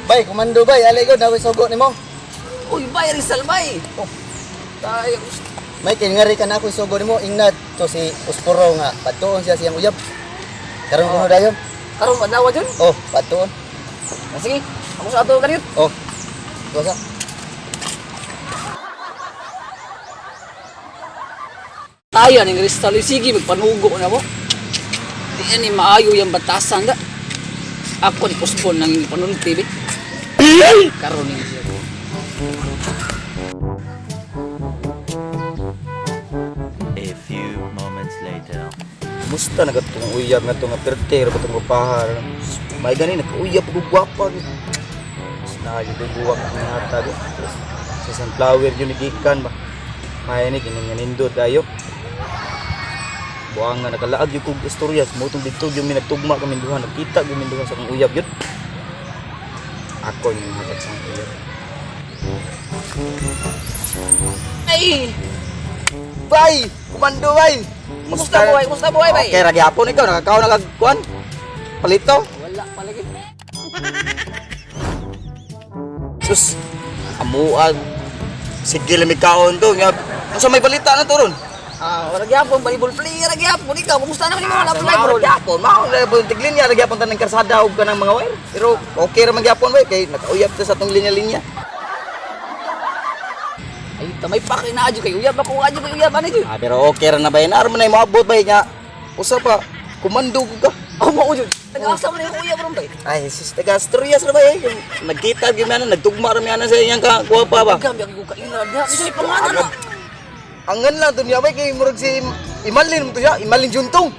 Bay, komando bay, alay ko, daway sugo nimo. Uy, bay, Rizal, bay. Oh. Tayo. May kinngari ka na ako sugo nimo, ingnat to si Usporo nga, patuon siya siyang uyab. Karon kuno dayon. Karon madawa dyan. Oh, patuon. Sige, ako sa ato kanit. Oh. Gosa. Tayo ng Rizal, sige, magpanugo na mo. Di yan ni maayo yung batasan da. Ako ni Kusbon nang panunod TV. Karon ni A few moments later. Musta na katong uyab nga tong pertero katong gupahar. May gani nag-uyab og gwapa. Na gyud buwak ang hatag. Sa sunflower yun gikan ba. May ni kining nindot dayo. Buang nga nakalaag yung kong istorya. Mutong dito yung minagtugma kami duha. Nagkita yung duha sa kong uyab yun. Ako yung hatag sa uyab. Ay! Bay! Kumando bay! Musta buhay, bay? Okay, ragyapon ikaw. Nakakaw nakagkuhan. Palito. Wala palagi. Sus! Amuan. Sige lamig kaon to. Asa may balita na to ron? Wala gyapon, volleyball player gyapon. Ikaw, kumusta na ni mo wala volleyball? Gyapon. Mao na ba tiglin niya gyapon tan ng karsada ug kanang mga wire. Pero okay ra man gyapon bay kay nakauyab ta sa tong linya-linya. Ay, tamay pa kay naadyo kay uyab ako adyo kay uyab ani jud. Pero okay ra na bay na man ay moabot bay nya. Usa pa kumando ko ka. Mao jud. Nag-asa man yung uyab ron bay. Ay sus taga storyas ra bay. Nagkita gyud man nagtugma ra man sa iyang ka guwapa ba. Gambi ako kailan niya. Bisa pangalan na. Angan lang to niya bay kay murag si Imalin mo to siya, Imalin Juntong.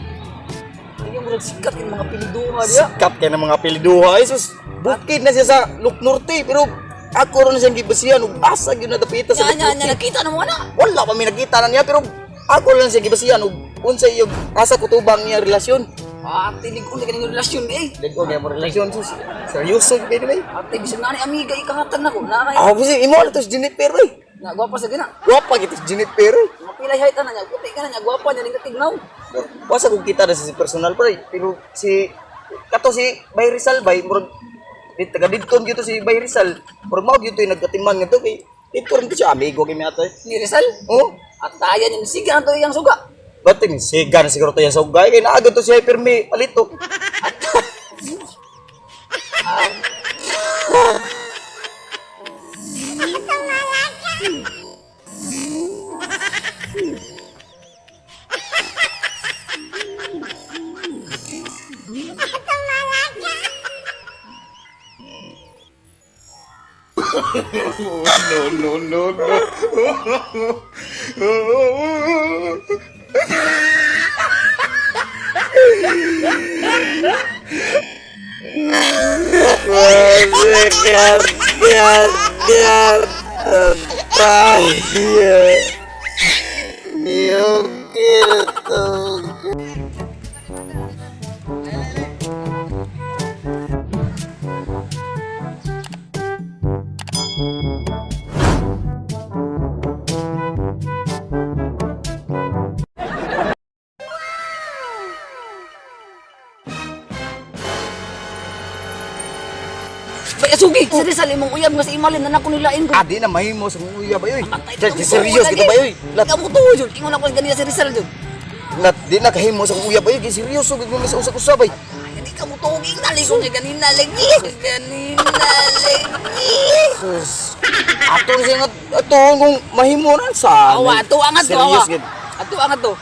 Yung murag sikat yung mga piliduha diya. Sikat kay ng mga apelyiduha ay sus. Bukid na siya sa Luk Norte pero ako ron siyang gibasihan ug asa gyud nadapita sa Luk Nya Norte. nakita na mo na. Wala pa mi nakita na niya pero ako lang siya gibasihan ug unsay yung asa kutubang niya relasyon. Tinig ko kaning relasyon eh. Ligo niya mo relasyon sus. Seryoso gyud bay. Bisag na ni amiga ikahatan nako. Na kay Ako kasi imo lang to si Jennifer bay. na gwapa sa gina. Guwapa gitu si Jennifer. Mapilay height na niya. Puti ka na niya gwapa niya ning katignaw. Wasa kung kita na si personal pre pero si kato si Bay Rizal bay murag di taga didton gitu si Bay Rizal. Murag mao gitu yung nagkatiman nga to kay dito rin ko siya amigo kay mi ato. Ni Rizal. Oh, At tayan yung siga to iyang suga. bating siga na siguro to yung sugay kay naagad to si Hyperme palito. Bay asugi si Rizal imong uyab nga si Imalin na nako nilain ko. Adi na mahimo sa uya ba yoy. Matay Di serious gitu ba yoy. Ikaw mo to jud. Ingon ako ganina si Rizal jud. Lat di na kahimo sa uya ba yoy kay seryoso gid mo sa usap-usap bay. Hindi ka mo tugig na ligo niya ganina lagi. Ganina lagi. Sus. Ato siya nga ato kung mahimo na sa. Awa, ato angat to, awa. Serious gid. Ato angat to.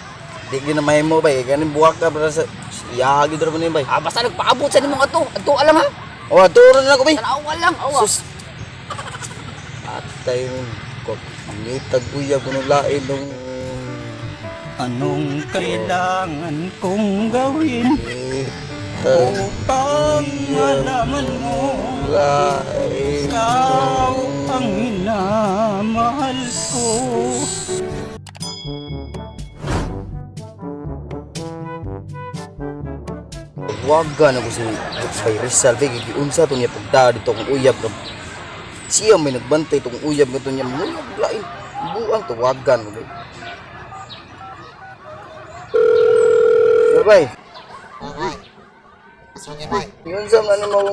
Di gyud na mahimo bay ganin buwak ka para sa iya gid ra man bay. Basta nagpaabot sa nimong ato. Ato alam ha. Oh, ato na ako bay. Tanawa lang, awa. Sus. Atay ko nitag uya kuno lain nung Anong kailangan kong gawin upang malaman mo lain. ikaw ang minamahal ko? Wagan ako si Bay Rizal bay giunsa to niya pagda dito kung uyab ka. Siya may nagbantay tong uyab nga to niya mo lain. Buang to wagan mo bay. Bay. Ay. Asa niya bay? Yun sa ano mong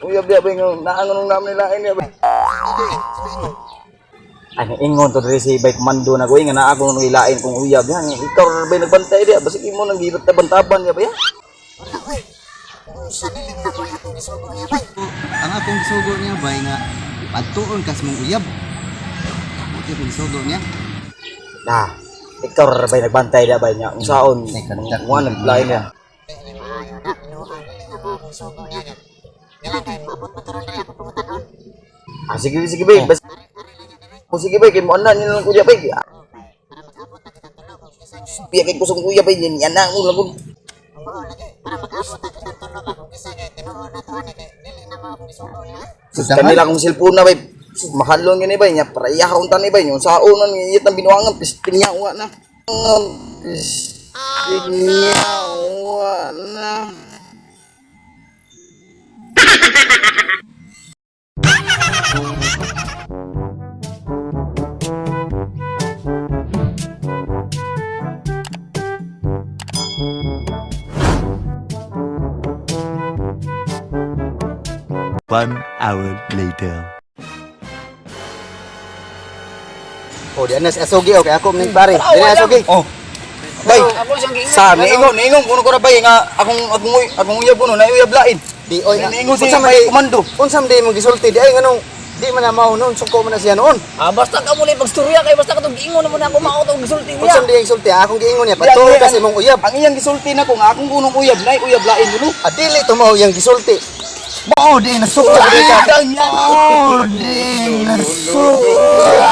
Uyab dia bay nga naangon ng namin nila ini bay. Ano ingon to diri si bay komando na ko nga naa ko nung ilain kung uyab yan. Ikaw bay nagbantay dia basig imo nang gibot taban-taban ya bay. Ang akong gisugo niya bay nga pagtuon kas mong uyab. Buti kung gisugo niya. Nah, ikaw bay nagbantay dia bay nya unsaon mo naglain niya. Ah, sige bay. Sige bay kay mo anan ni lang kuya bay. Biya kay kusong kuya bay ni anak mo lagun. Kanila kong cellphone na bay. Mahalon yun bay nya para iyahon tan bay yung saon na iyat ang binuangan pistingnya wa na. Pistingnya wa na. One hour later. Oh, di anas asogi okay ako ning pare. Dili asogi. Oh. Bay. Ako siyang giingon. Sa niingon kuno ko na bay nga akong uyab kuno na uyab lain. Di oy Niingon si unsa man bay di komando. unsa man di mo gisulti di ay nganong di man na mao noon sungko man na siya noon. Basta ka muli pagstorya kay basta ka tong giingon mo na ako mao tong gisulti niya. Unsa man di ang sulti akong giingon niya patuon kasi mong uyab. Ang iyang gisulti na ko nga akong kunong uyab na uyab lain dulu. Adili to mao yang gisulti. Mao di nasukta di ka. Mao di nasukta.